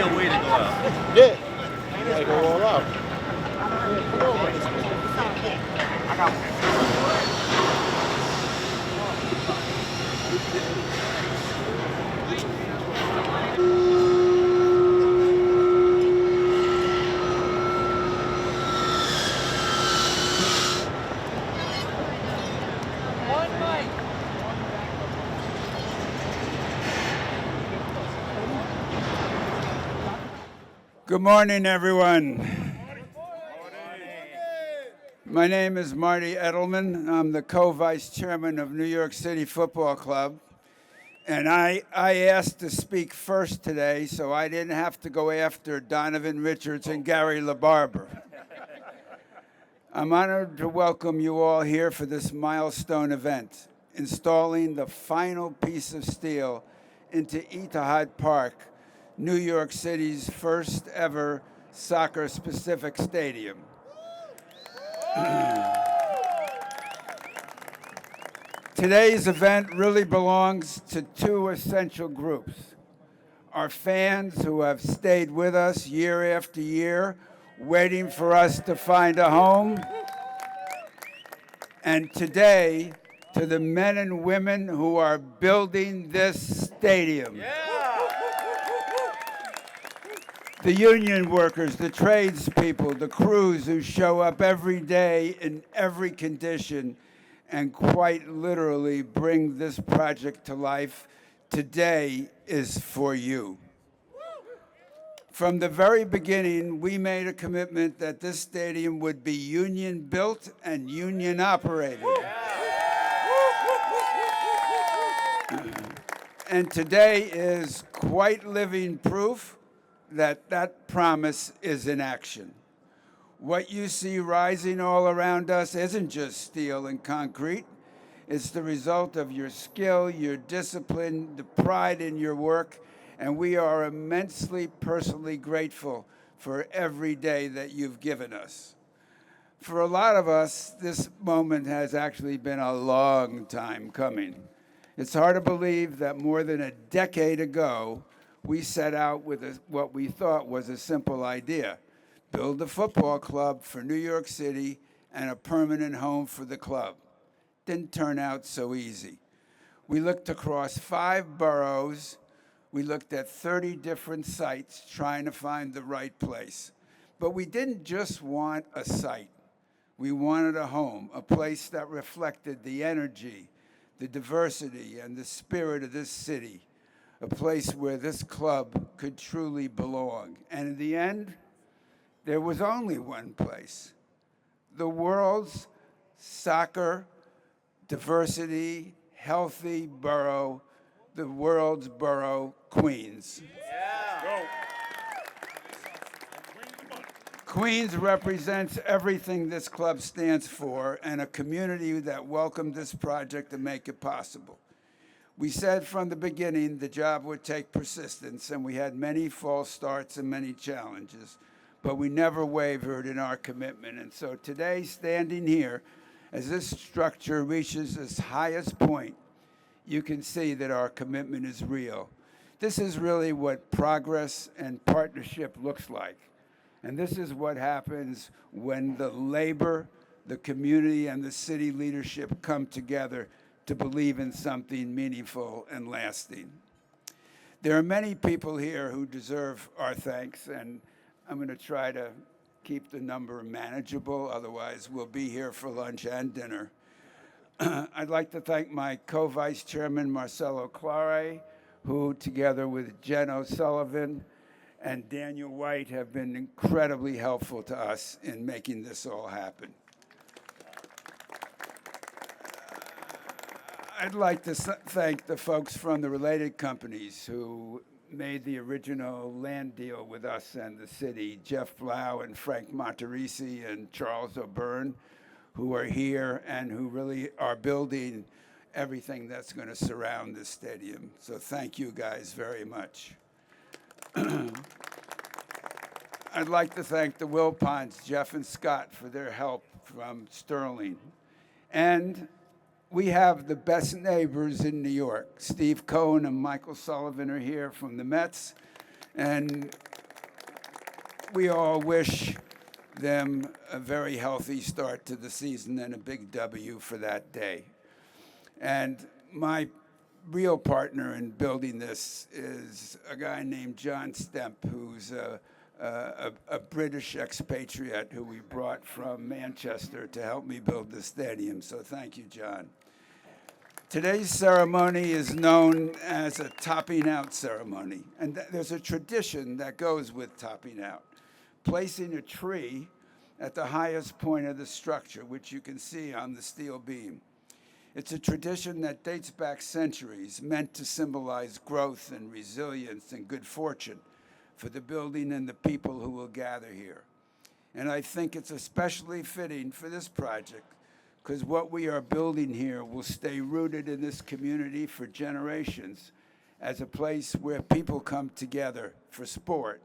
a way to go out. Yeah. Gotta go all out. Good morning, everyone. My name is Marty Edelman. I'm the co-vice chairman of New York City Football Club. And I asked to speak first today so I didn't have to go after Donovan Richards and Gary LaBarber. I'm honored to welcome you all here for this milestone event, installing the final piece of steel into Etihad Park, New York City's first ever soccer-specific stadium. Today's event really belongs to two essential groups. Our fans who have stayed with us year after year, waiting for us to find a home. And today, to the men and women who are building this stadium. The union workers, the tradespeople, the crews who show up every day in every condition and quite literally bring this project to life, today is for you. From the very beginning, we made a commitment that this stadium would be union built and union operated. And today is quite living proof that that promise is in action. What you see rising all around us isn't just steel and concrete. It's the result of your skill, your discipline, the pride in your work, and we are immensely personally grateful for every day that you've given us. For a lot of us, this moment has actually been a long time coming. It's hard to believe that more than a decade ago, we set out with what we thought was a simple idea: build a football club for New York City and a permanent home for the club. Didn't turn out so easy. We looked across 5 boroughs. We looked at 30 different sites trying to find the right place. But we didn't just want a site. We wanted a home, a place that reflected the energy, the diversity, and the spirit of this city. A place where this club could truly belong. And in the end, there was only one place: the world's soccer, diversity, healthy borough, the world's borough, Queens. Queens represents everything this club stands for, and a community that welcomed this project to make it possible. We said from the beginning the job would take persistence, and we had many false starts and many challenges, but we never wavered in our commitment. And so today, standing here, as this structure reaches its highest point, you can see that our commitment is real. This is really what progress and partnership looks like. And this is what happens when the labor, the community, and the city leadership come together to believe in something meaningful and lasting. There are many people here who deserve our thanks, and I'm going to try to keep the number manageable, otherwise we'll be here for lunch and dinner. I'd like to thank my co-vice chairman, Marcelo Clare, who, together with Jen O'Sullivan and Daniel White, have been incredibly helpful to us in making this all happen. I'd like to thank the folks from the related companies who made the original land deal with us and the city: Jeff Blau and Frank Monterisi and Charles O'Byrne, who are here and who really are building everything that's going to surround this stadium. So thank you guys very much. I'd like to thank the Wilpons, Jeff and Scott, for their help from Sterling. And we have the best neighbors in New York. Steve Cohen and Michael Sullivan are here from the Mets. And we all wish them a very healthy start to the season and a big W for that day. And my real partner in building this is a guy named John Stemp, who's a British expatriate who we brought from Manchester to help me build the stadium. So thank you, John. Today's ceremony is known as a topping out ceremony, and there's a tradition that goes with topping out, placing a tree at the highest point of the structure, which you can see on the steel beam. It's a tradition that dates back centuries, meant to symbolize growth and resilience and good fortune for the building and the people who will gather here. And I think it's especially fitting for this project because what we are building here will stay rooted in this community for generations as a place where people come together for sport,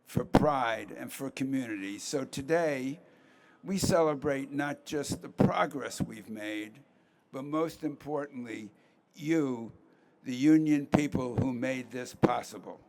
for pride, and for community. So today, we celebrate not just the progress we've made, but most importantly, you, the union people who made this possible.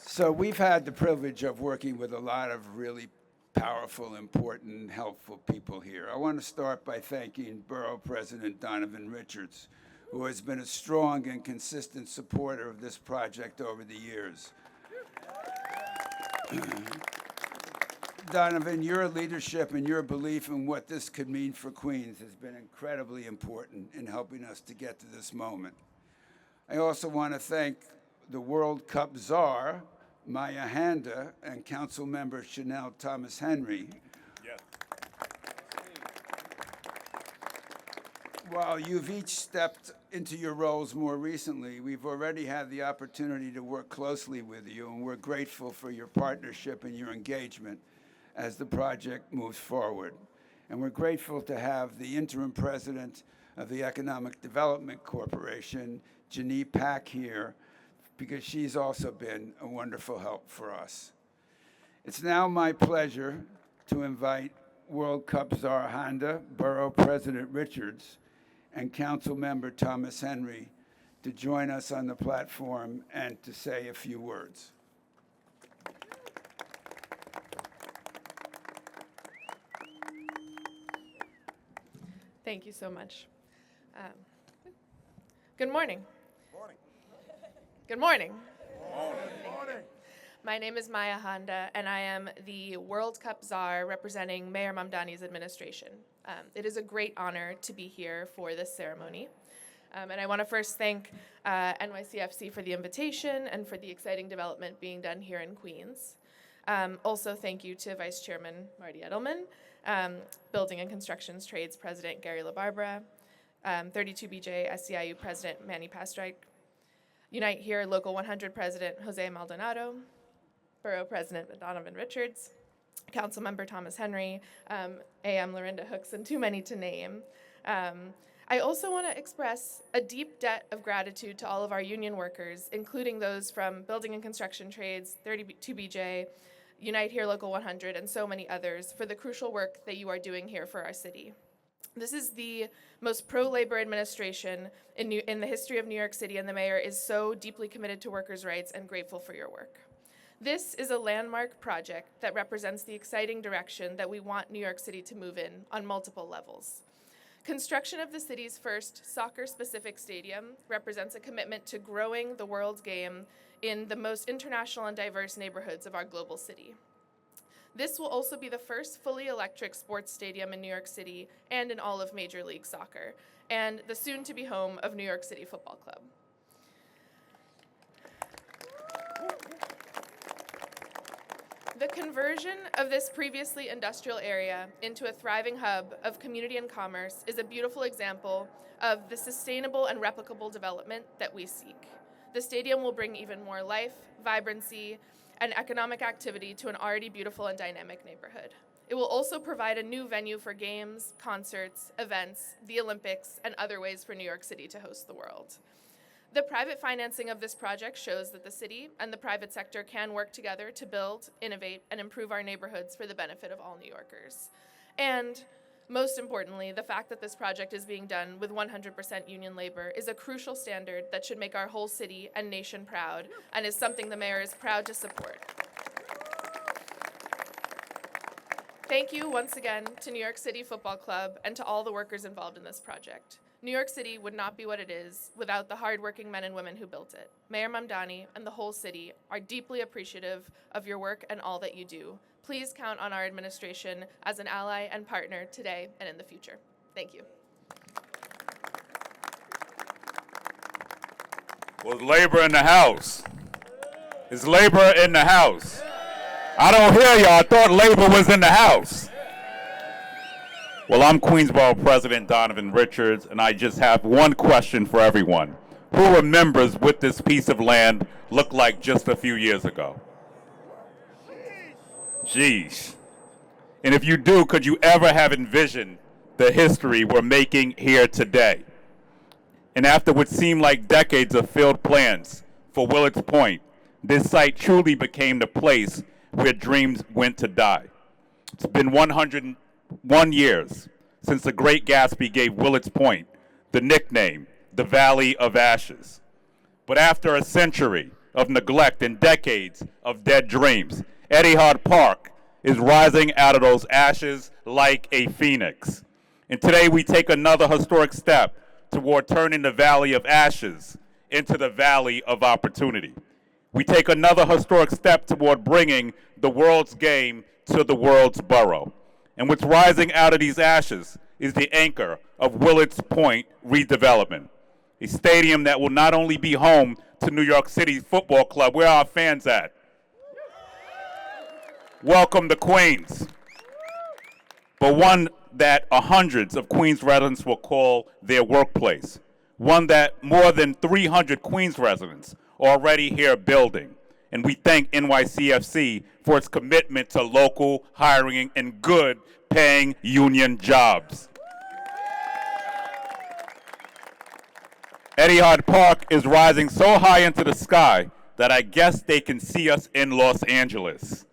So we've had the privilege of working with a lot of really powerful, important, helpful people here. I want to start by thanking Borough President Donovan Richards, who has been a strong and consistent supporter of this project over the years. Donovan, your leadership and your belief in what this could mean for Queens has been incredibly important in helping us to get to this moment. I also want to thank the World Cup czar, Moya, and Council Member Chanel Thomas Henry. Yes. While you've each stepped into your roles more recently, we've already had the opportunity to work closely with you, and we're grateful for your partnership and your engagement as the project moves forward. And we're grateful to have the interim president of the Economic Development Corporation, Janee Pack, here, because she's also been a wonderful help for us. It's now my pleasure to invite World Cup czar Honda, Borough President Richards, and Council Member Thomas Henry to join us on the platform and to say a few words. Thank you so much. Good morning. Good morning. My name is Moya Honda, and I am the World Cup czar representing Mayor Mamdani's administration. It is a great honor to be here for this ceremony. And I want to first thank NYCFC for the invitation and for the exciting development being done here in Queens. Also, thank you to Vice Chairman Marty Edelman, Building and Constructions Trades President Gary LaBarbera, 32BJ SEIU President Manny Pastrike, Unite Here Local 100 President Jose Maldonado, Borough President Donovan Richards, Councilmember Thomas Henry, AM Lorinda Hooks, and too many to name. I also want to express a deep debt of gratitude to all of our union workers, including those from Building and Construction Trades, 32BJ, Unite Here Local 100, and so many others for the crucial work that you are doing here for our city. This is the most pro-labor administration in the history of New York City, and the mayor is so deeply committed to workers' rights and grateful for your work. This is a landmark project that represents the exciting direction that we want New York City to move in on multiple levels. Construction of the city's first soccer-specific stadium represents a commitment to growing the world's game in the most international and diverse neighborhoods of our global city. This will also be the first fully electric sports stadium in New York City and in all of Major League Soccer, and the soon-to-be home of New York City Football Club. The conversion of this previously industrial area into a thriving hub of community and commerce is a beautiful example of the sustainable and replicable development that we seek. The stadium will bring even more life, vibrancy, and economic activity to an already beautiful and dynamic neighborhood. It will also provide a new venue for games, concerts, events, the Olympics, and other ways for New York City to host the world. The private financing of this project shows that the city and the private sector can work together to build, innovate, and improve our neighborhoods for the benefit of all New Yorkers. And Most importantly, the fact that this project is being done with 100% union labor is a crucial standard that should make our whole city and nation proud, and is something the mayor is proud to support. Thank you once again to New York City Football Club and to all the workers involved in this project. New York City would not be what it is without the hardworking men and women who built it. Mayor Mamdani and the whole city are deeply appreciative of your work and all that you do. Please count on our administration as an ally and partner today and in the future. Thank you. Was labor in the house? Is labor in the house? I don't hear y'all. I thought labor was in the house. Well, I'm Queensborough President Donovan Richards, and I just have one question for everyone. Who remembers what this piece of land looked like just a few years ago? Jeez. And if you do, could you ever have envisioned the history we're making here today? And after what seemed like decades of failed plans for Willets Point, this site truly became the place where dreams went to die. It's been 101 years since the Great Gatsby gave Willets Point the nickname, the Valley of Ashes. But after a century of neglect and decades of dead dreams, Etihad Park is rising out of those ashes like a phoenix. And today we take another historic step toward turning the Valley of Ashes into the Valley of Opportunity. We take another historic step toward bringing the world's game to the world's borough. And what's rising out of these ashes is the anchor of Willets Point redevelopment, a stadium that will not only be home to New York City Football Club, where are our fans at? Welcome to Queens. But one that hundreds of Queens residents will call their workplace, one that more than 300 Queens residents are already here building. And we thank NYCFC for its commitment to local hiring and good paying union jobs. Etihad Park is rising so high into the sky that I guess they can see us in Los Angeles.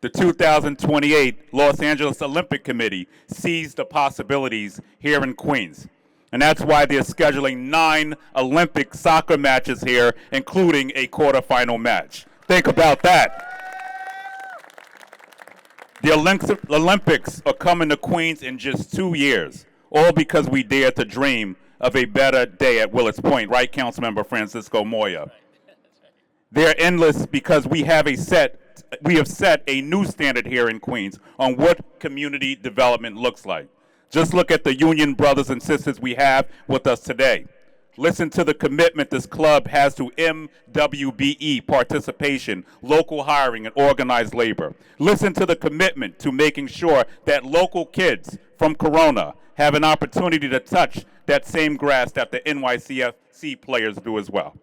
The 2028 Los Angeles Olympic Committee sees the possibilities here in Queens. And that's why they're scheduling 9 Olympic soccer matches here, including a quarterfinal match. Think about that. The Olympics are coming to Queens in just 2 years, all because we dare to dream of a better day at Willets Point, right, Councilmember Francisco Moya? They're endless because we have set a new standard here in Queens on what community development looks like. Just look at the union brothers and sisters we have with us today. Listen to the commitment this club has to MWBE participation, local hiring, and organized labor. Listen to the commitment to making sure that local kids from Corona have an opportunity to touch that same grass that the NYCFC players do as well.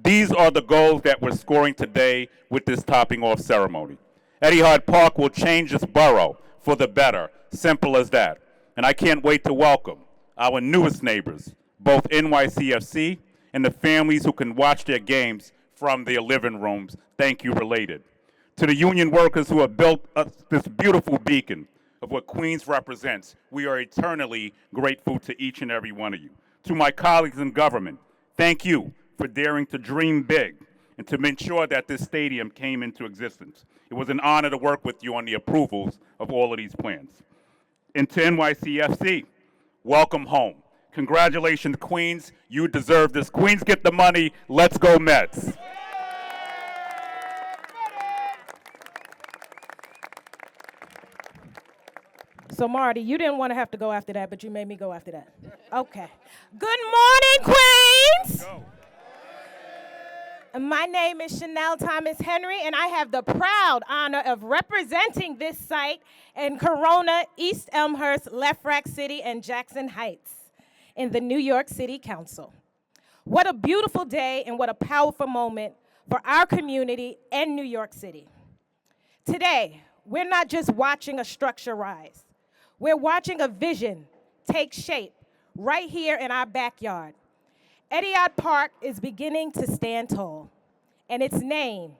These are the goals that we're scoring today with this topping off ceremony. Etihad Park will change this borough for the better, simple as that. And I can't wait to welcome our newest neighbors, both NYCFC and the families who can watch their games from their living rooms. Thank you, related. To the union workers who have built this beautiful beacon of what Queens represents, we are eternally grateful to each and every one of you. To my colleagues in government, thank you for daring to dream big and to ensure that this stadium came into existence. It was an honor to work with you on the approvals of all of these plans. And to NYCFC, welcome home. Congratulations, Queens. You deserve this. Queens, get the money. Let's go, Mets. So, Marty, you didn't want to have to go after that, but you made me go after that. Okay. Good morning, Queens. My name is Chanel Thomas Henry, and I have the proud honor of representing this site in Corona, East Elmhurst, Lefrak City, and Jackson Heights in the New York City Council. What a beautiful day and what a powerful moment for our community and New York City. Today, we're not just watching a structure rise. We're watching a vision take shape right here in our backyard. Etihad Park is beginning to stand tall, and its name,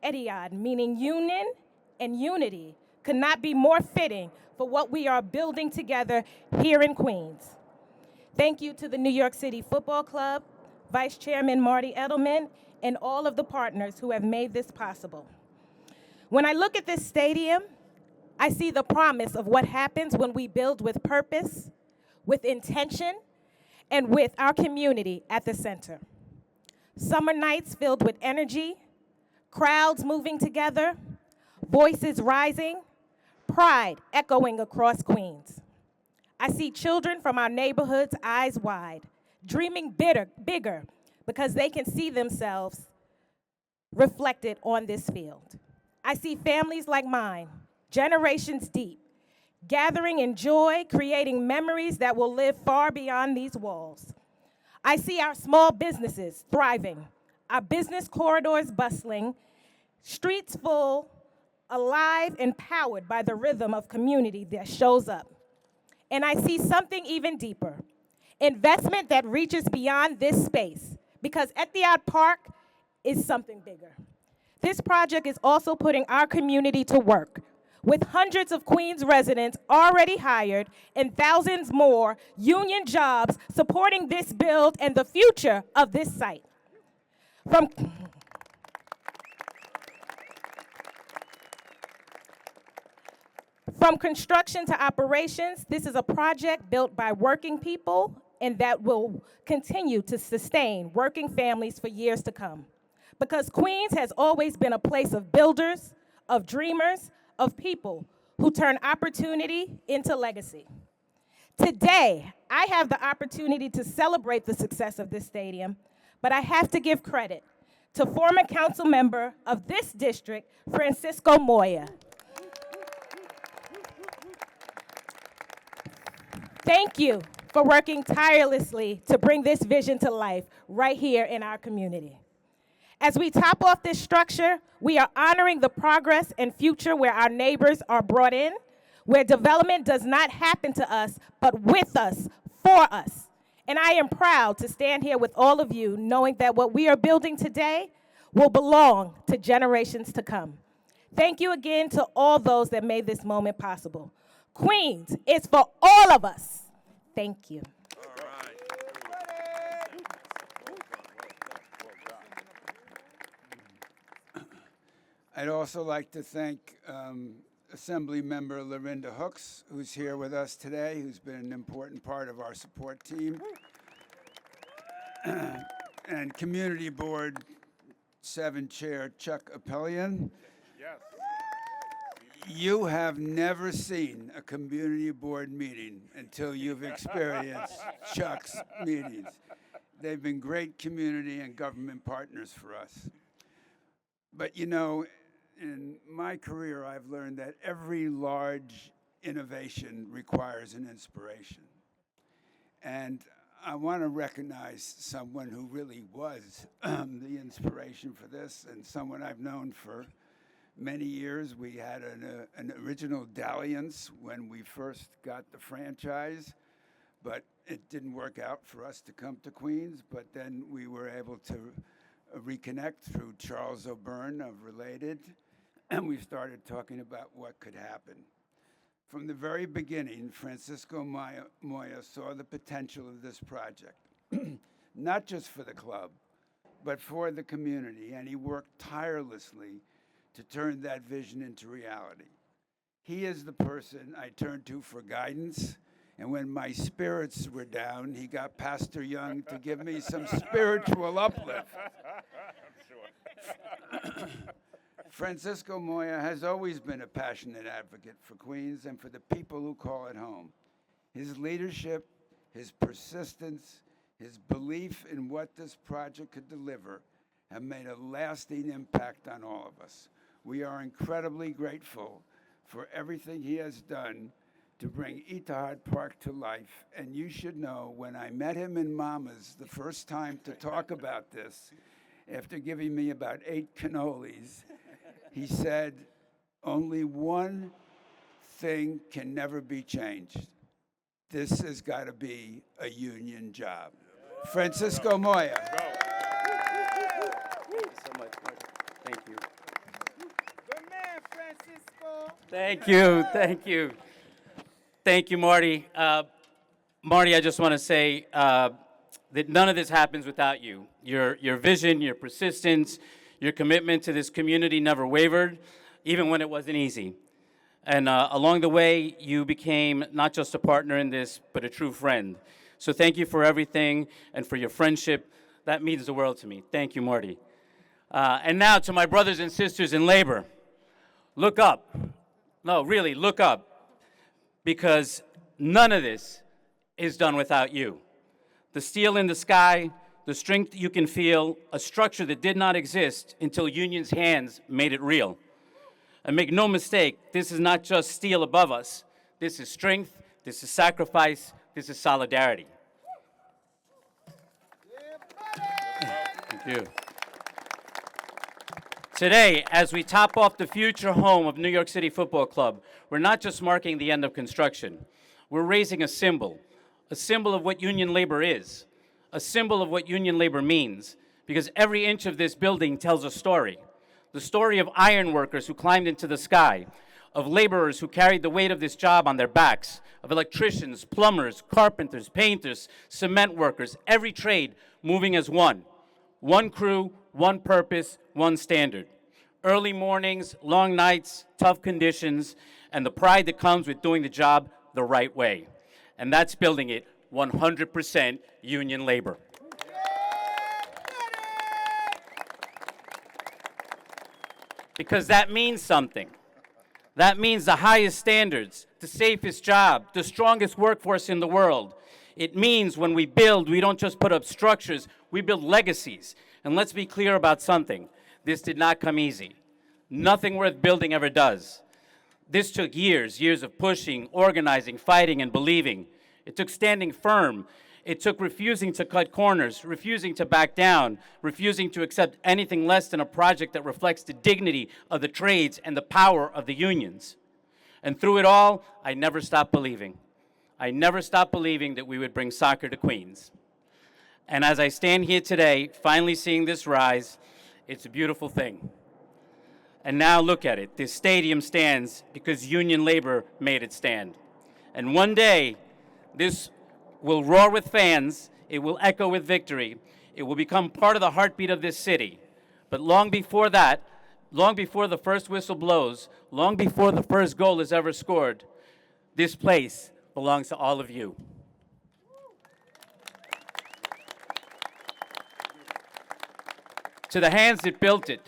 Etihad, meaning union and unity, could not be more fitting for what we are building together here in Queens. Thank you to the New York City Football Club, Vice Chairman Marty Edelman, and all of the partners who have made this possible. When I look at this stadium, I see the promise of what happens when we build with purpose, with intention, and with our community at the center. Summer nights filled with energy, crowds moving together, voices rising, pride echoing across Queens. I see children from our neighborhoods eyes wide, dreaming bigger because they can see themselves reflected on this field. I see families like mine, generations deep, gathering in joy, creating memories that will live far beyond these walls. I see our small businesses thriving, our business corridors bustling, streets full, alive and powered by the rhythm of community that shows up. And I see something even deeper, investment that reaches beyond this space, because Etihad Park is something bigger. This project is also putting our community to work, with hundreds of Queens residents already hired and thousands more union jobs supporting this build and the future of this site. From construction to operations, this is a project built by working people and that will continue to sustain working families for years to come. Because Queens has always been a place of builders, of dreamers, of people who turn opportunity into legacy. Today, I have the opportunity to celebrate the success of this stadium, but I have to give credit to former council member of this district, Francisco Moya. Thank you for working tirelessly to bring this vision to life right here in our community. As we top off this structure, we are honoring the progress and future where our neighbors are brought in, where development does not happen to us, but with us, for us. And I am proud to stand here with all of you, knowing that what we are building today will belong to generations to come. Thank you again to all those that made this moment possible. Queens is for all of us. Thank you. I'd also like to thank Assembly Member Lorinda Hooks, who's here with us today, who's been an important part of our support team. And Community Board 7 Chair Chuck Appelian. Yes. You have never seen a community board meeting until you've experienced Chuck's meetings. They've been great community and government partners for us. But you know, in my career, I've learned that every large innovation requires an inspiration. And I want to recognize someone who really was the inspiration for this, and someone I've known for many years. We had an original dalliance when we first got the franchise, but it didn't work out for us to come to Queens. But then we were able to reconnect through Charles O'Byrne of Related, and we started talking about what could happen. From the very beginning, Francisco Moya saw the potential of this project, not just for the club, but for the community, and he worked tirelessly to turn that vision into reality. He is the person I turned to for guidance, and when my spirits were down, he got Pastor Young to give me some spiritual uplift. Francisco Moya has always been a passionate advocate for Queens and for the people who call it home. His leadership, his persistence, his belief in what this project could deliver have made a lasting impact on all of us. We are incredibly grateful for everything he has done to bring Etihad Park to life. And you should know, when I met him in Mama's the first time to talk about this, after giving me about 8 cannolis, he said, only one thing can never be changed. This has got to be a union job. Francisco Moya. Thank you so much. Thank you. The man, Francisco. Thank you. Thank you. Thank you, Marty. Marty, I just want to say that none of this happens without you. Your vision, your persistence, your commitment to this community never wavered, even when it wasn't easy. And along the way, you became not just a partner in this, but a true friend. So thank you for everything and for your friendship. That means the world to me. Thank you, Marty. And now to my brothers and sisters in labor, look up. No, really, look up. Because none of this is done without you. The steel in the sky, the strength you can feel, a structure that did not exist until unions' hands made it real. And make no mistake, this is not just steel above us. This is strength, this is sacrifice, this is solidarity. Thank you. Today, as we top off the future home of New York City Football Club, we're not just marking the end of construction. We're raising a symbol of what union labor is, a symbol of what union labor means, because every inch of this building tells a story. The story of iron workers who climbed into the sky, of laborers who carried the weight of this job on their backs, of electricians, plumbers, carpenters, painters, cement workers, every trade moving as one. One crew, one purpose, one standard. Early mornings, long nights, tough conditions, and the pride that comes with doing the job the right way. And that's building it 100% union labor. Because that means something. That means the highest standards, the safest job, the strongest workforce in the world. It means when we build, we don't just put up structures, we build legacies. And let's be clear about something. This did not come easy. Nothing worth building ever does. This took years of pushing, organizing, fighting, and believing. It took standing firm. It took refusing to cut corners, refusing to back down, refusing to accept anything less than a project that reflects the dignity of the trades and the power of the unions. And through it all, I never stopped believing. I never stopped believing that we would bring soccer to Queens. And as I stand here today, finally seeing this rise, it's a beautiful thing. And now look at it. This stadium stands because union labor made it stand. And one day, this will roar with fans, it will echo with victory, it will become part of the heartbeat of this city. But long before that, long before the first whistle blows, long before the first goal is ever scored, this place belongs to all of you. To the hands that built it,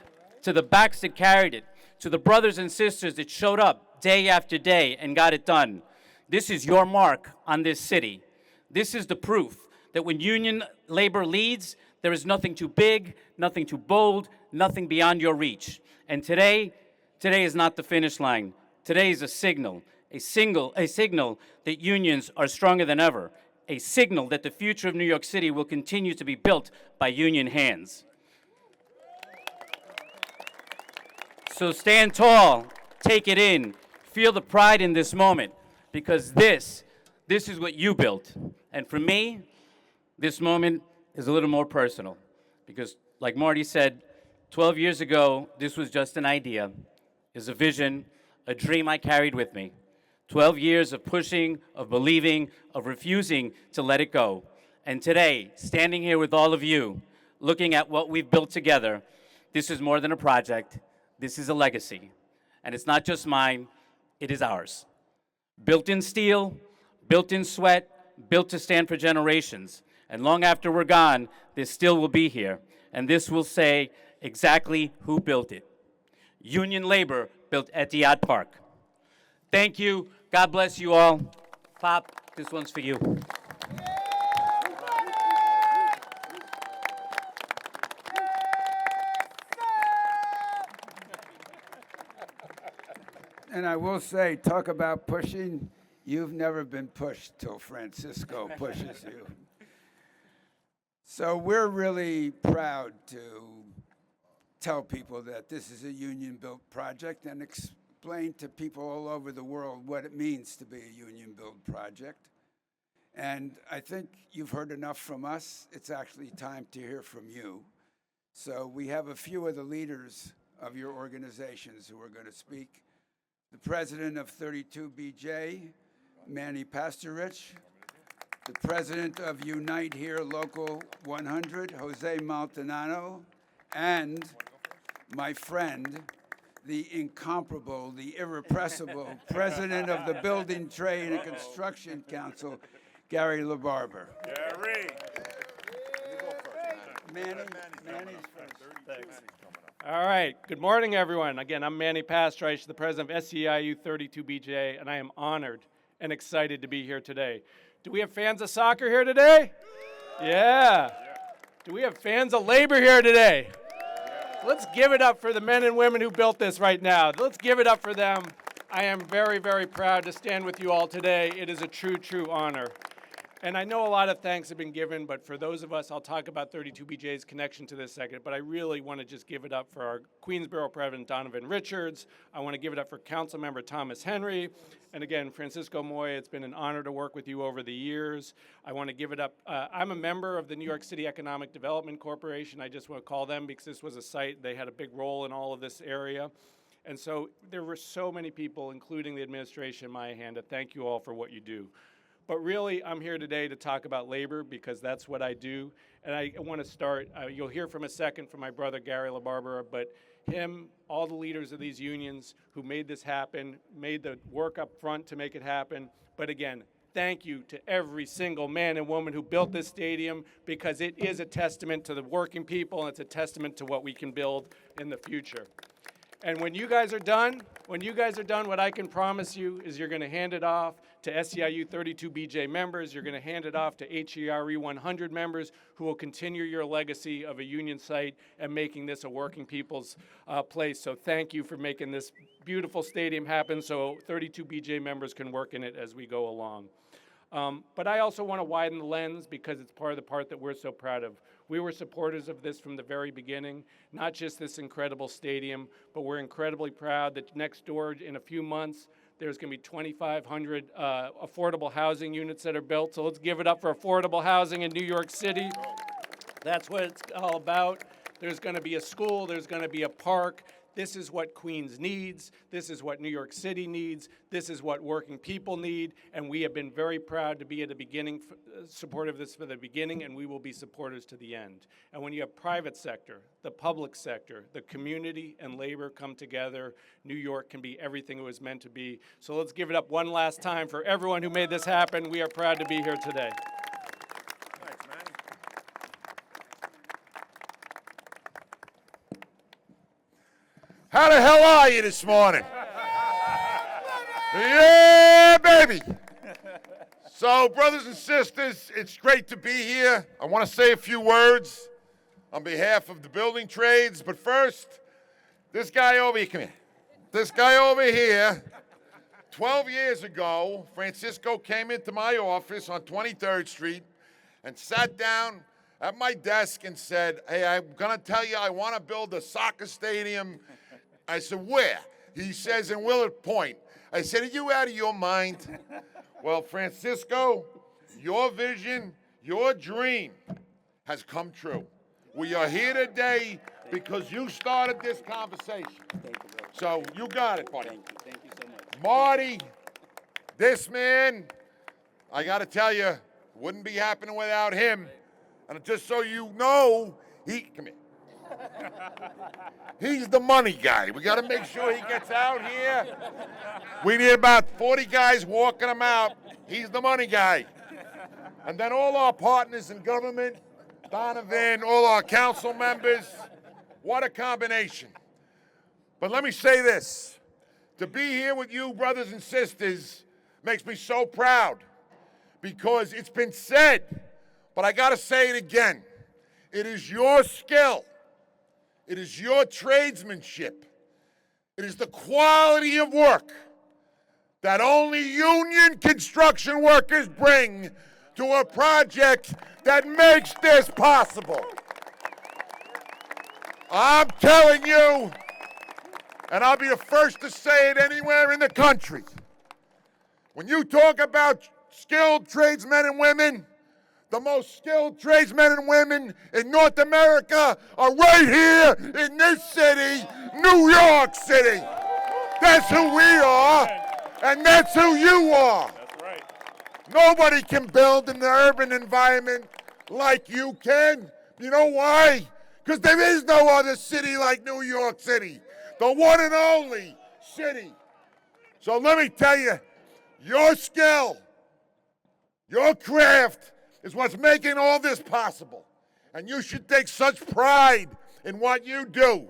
to the backs that carried it, to the brothers and sisters that showed up day after day and got it done. This is your mark on this city. This is the proof that when union labor leads, there is nothing too big, nothing too bold, nothing beyond your reach. And today is not the finish line. Today is a signal that unions are stronger than ever, a signal that the future of New York City will continue to be built by union hands. So stand tall, take it in, feel the pride in this moment, because this is what you built. And for me, this moment is a little more personal, because like Marty said, 12 years ago, this was just an idea, is a vision, a dream I carried with me. 12 years of pushing, of believing, of refusing to let it go. And today, standing here with all of you, looking at what we've built together, this is more than a project. This is a legacy. And it's not just mine, it is ours. Built in steel, built in sweat, built to stand for generations. And long after we're gone, this still will be here. And this will say exactly who built it. Union labor built Etihad Park. Thank you. God bless you all. Pop, this one's for you. And I will say, talk about pushing. You've never been pushed till Francisco pushes you. So we're really proud to tell people that this is a union-built project and explain to people all over the world what it means to be a union-built project. And I think you've heard enough from us. It's actually time to hear from you. So we have a few of the leaders of your organizations who are going to speak. The president of 32BJ, Manny Pastorich, the president of Unite Here Local 100, Jose Maltonano, and my friend, the incomparable, the irrepressible president of the Building Trade and Construction Council, Gary LaBarber. Gary. Manny's first. Thanks. All right. Good morning, everyone. Again, I'm Manny Pastorich, the president of SEIU 32BJ, and I am honored and excited to be here today. Do we have fans of soccer here today? Yeah. Do we have fans of labor here today? Let's give it up for the men and women who built this right now. Let's give it up for them. I am very, very proud to stand with you all today. It is a true, true honor. And I know a lot of thanks have been given, but for those of us, I'll talk about 32BJ's connection to this second, but I really want to just give it up for our Queensboro President Donovan Richards. I want to give it up for Councilmember Thomas Henry. And again, Francisco Moya, it's been an honor to work with you over the years. I want to give it up. I'm a member of the New York City Economic Development Corporation. I just want to call them because this was a site, they had a big role in all of this area. And so there were so many people, including the administration in my hand, to thank you all for what you do. But really, I'm here today to talk about labor because that's what I do. And I want to start, you'll hear from a second from my brother Gary LaBarbera, but him, all the leaders of these unions who made this happen, made the work up front to make it happen. But again, thank you to every single man and woman who built this stadium because it is a testament to the working people and it's a testament to what we can build in the future. And when you guys are done, what I can promise you is you're going to hand it off to SEIU 32BJ members. You're going to hand it off to HERE 100 members who will continue your legacy of a union site and making this a working people's place. So thank you for making this beautiful stadium happen so 32BJ members can work in it as we go along. But I also want to widen the lens because it's part of the part that we're so proud of. We were supporters of this from the very beginning, not just this incredible stadium, but we're incredibly proud that next door in a few months, there's going to be 2,500 affordable housing units that are built. So let's give it up for affordable housing in New York City. That's what it's all about. There's going to be a school. There's going to be a park. This is what Queens needs. This is what New York City needs. This is what working people need. And we have been very proud to be at the beginning, supportive of this for the beginning, and we will be supporters to the end. And when you have private sector, the public sector, the community and labor come together, New York can be everything it was meant to be. So let's give it up one last time for everyone who made this happen. We are proud to be here today. How the hell are you this morning? Yeah, baby. So, brothers and sisters, it's great to be here. I want to say a few words on behalf of the building trades. But first, this guy over here, come here. This guy over here, 12 years ago, Francisco came into my office on 23rd Street and sat down at my desk and said, hey, I'm going to tell you I want to build a soccer stadium. I said, where? He says, in Willard Point. I said, are you out of your mind? Well, Francisco, your vision, your dream has come true. We are here today because you started this conversation. Thank you, bro. So you got it, buddy. Thank you so much. Marty, this man, I got to tell you, wouldn't be happening without him. And just so you know, come here. He's the money guy. We got to make sure he gets out here. We need about 40 guys walking him out. He's the money guy. And then all our partners in government, Donovan, all our council members. What a combination. But let me say this. To be here with you, brothers and sisters, makes me so proud because it's been said, but I got to say it again. It is your skill. It is your tradesmanship. It is the quality of work that only union construction workers bring to a project that makes this possible. I'm telling you, and I'll be the first to say it anywhere in the country, when you talk about skilled tradesmen and women, the most skilled tradesmen and women in North America are right here in this city, New York City. That's who we are, and that's who you are. That's right. Nobody can build in the urban environment like you can. You know why? Because there is no other city like New York City, the one and only city. So let me tell you, your skill, your craft is what's making all this possible. And you should take such pride in what you do.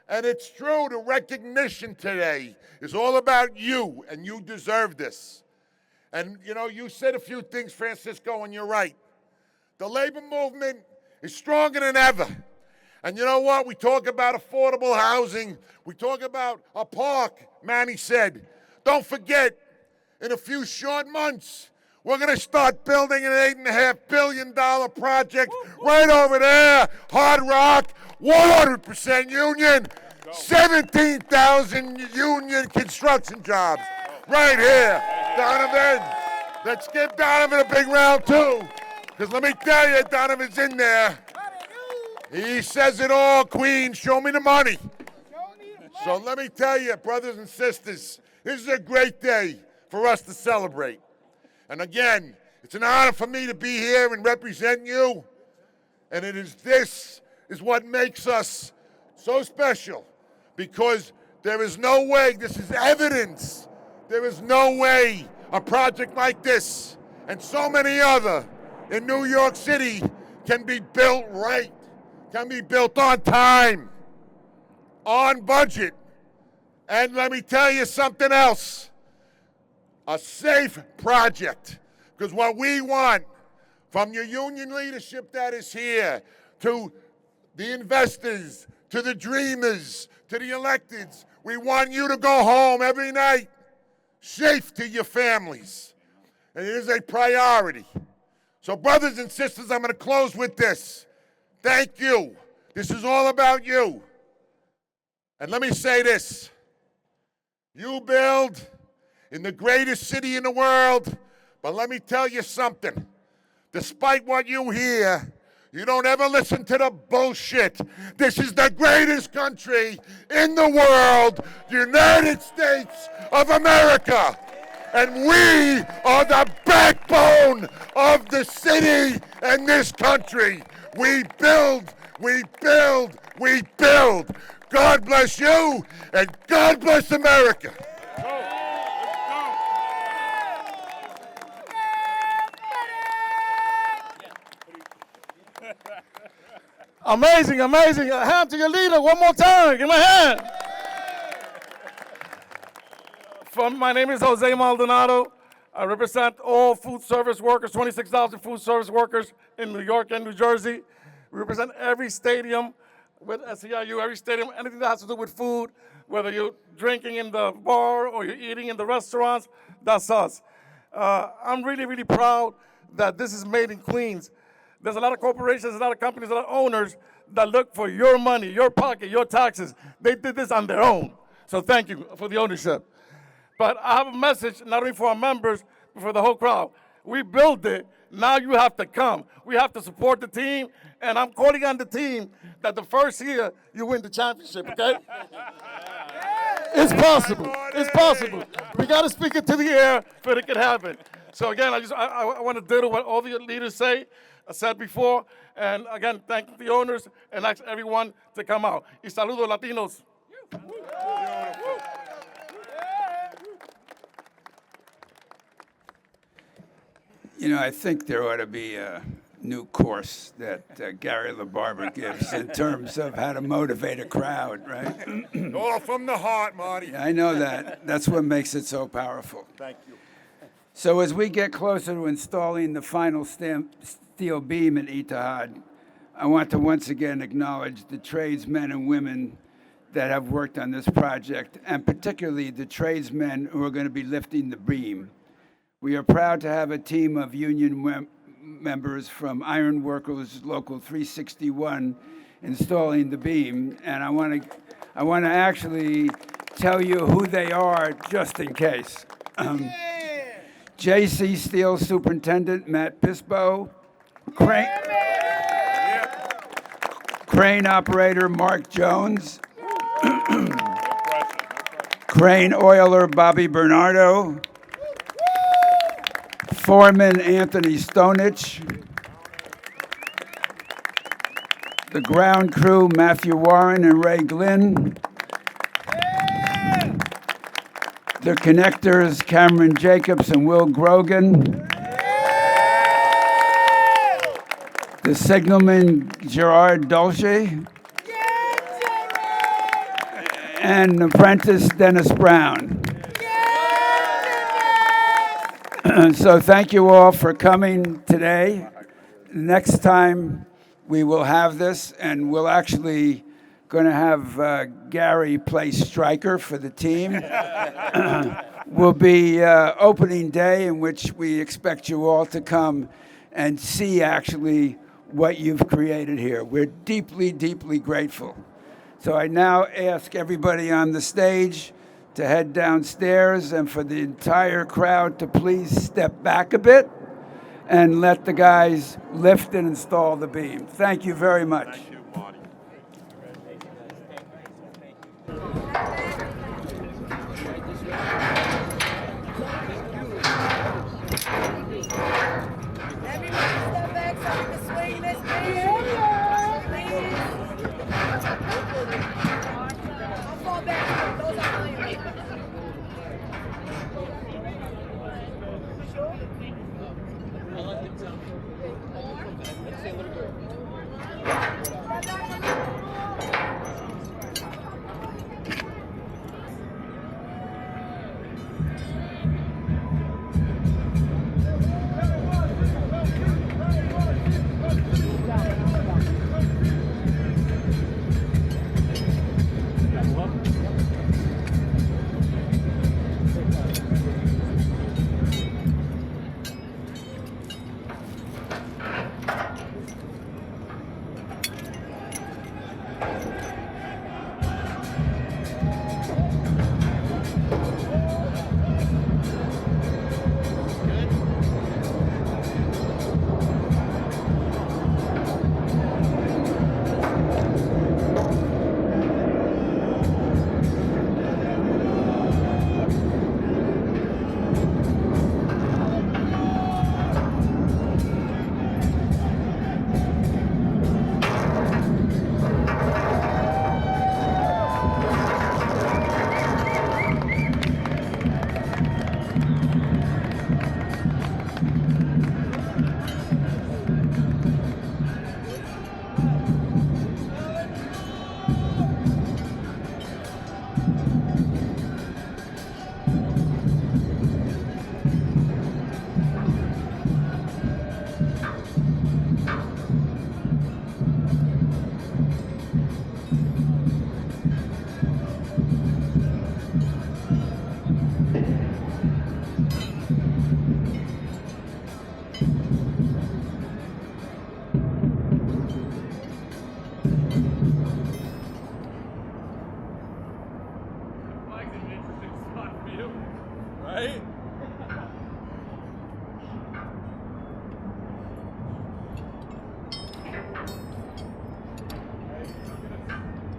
And it's true, the recognition today is all about you, and you deserve this. And, you know, you said a few things, Francisco, and you're right. The labor movement is stronger than ever. And you know what? We talk about affordable housing. We talk about a park, Manny said. Don't forget, in a few short months, we're going to start building an $8.5 billion project right over there, Hard Rock, 100% union, 17,000 union construction jobs right here. Donovan, let's give Donovan a big round too, because let me tell you, Donovan's in there. He says it all, Queen, show me the money. So let me tell you, brothers and sisters, this is a great day for us to celebrate. And again, it's an honor for me to be here and represent you. And this is what makes us so special, because there is no way, this is evidence, there is no way a project like this and so many other in New York City can be built right, can be built on time, on budget. And let me tell you something else, a safe project. Because what we want from your union leadership that is here, to the investors, to the dreamers, to the electeds, we want you to go home every night safe to your families. And it is a priority. So brothers and sisters, I'm going to close with this. Thank you. This is all about you. And let me say this. You build in the greatest city in the world, but let me tell you something. Despite what you hear, you don't ever listen to the bullshit. This is the greatest country in the world, United States of America. And we are the backbone of the city and this country. We build, we build, we build. God bless you, and God bless America. Amazing, amazing. A hand to your leader one more time. Give him a hand. My name is Jose Maldonado. I represent all food service workers, 26,000 food service workers in New York and New Jersey. We represent every stadium with SEIU, every stadium, anything that has to do with food, whether you're drinking in the bar or you're eating in the restaurants, that's us. I'm really, really proud that this is made in Queens. There's a lot of corporations, a lot of companies, a lot of owners that look for your money, your pocket, your taxes. They did this on their own. So thank you for the ownership. But I have a message, not only for our members, but for the whole crowd. We built it. Now you have to come. We have to support the team. And I'm calling on the team that the first year you win the championship, okay? It's possible. It's possible. We got to speak it to the air for it can happen. So again, I want to ditto what all the leaders say. I said before, and again, thank the owners and ask everyone to come out. Y saludo, Latinos. You know, I think there ought to be a new course that Gary LaBarber gives in terms of how to motivate a crowd, right? All from the heart, Marty. I know that. That's what makes it so powerful. Thank you. So as we get closer to installing the final steel beam at Etihad, I want to once again acknowledge the tradesmen and women that have worked on this project, and particularly the tradesmen who are going to be lifting the beam. We are proud to have a team of union members from Iron Workers Local 361 installing the beam, and I want to actually tell you who they are just in case. JC Steel Superintendent Matt Pisbo, Crane Operator Mark Jones, Crane Oiler Bobby Bernardo, foreman Anthony Stonich, the ground crew Matthew Warren and Ray Glynn, the connectors Cameron Jacobs and Will Grogan, the signalman Gerard Dolce, and apprentice Dennis Brown. So thank you all for coming today. Next time we will have this, and we'll actually going to have Gary play striker for the team. Will be opening day, in which we expect you all to come and see actually what you've created here. We're deeply, deeply grateful. So I now ask everybody on the stage to head downstairs, and for the entire crowd to please step back a bit and let the guys lift and install the beam. Thank you very much. Thank you, Marty. Everybody step back so we can swing this beam. Please. I'll fall back. Those are mine. Right?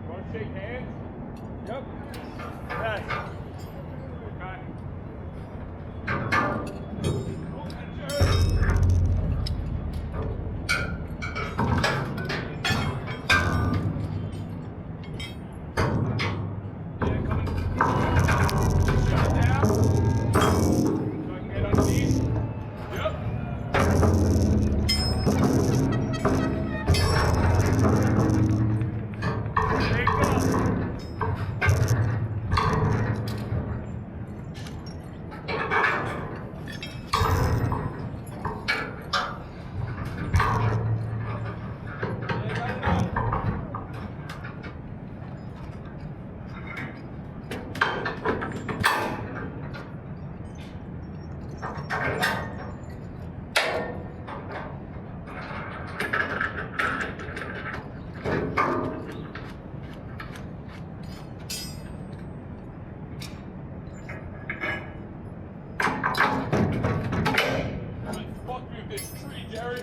Want to shake hands? Yep. Yes. Okay. Fuck you, this tree, Jerry.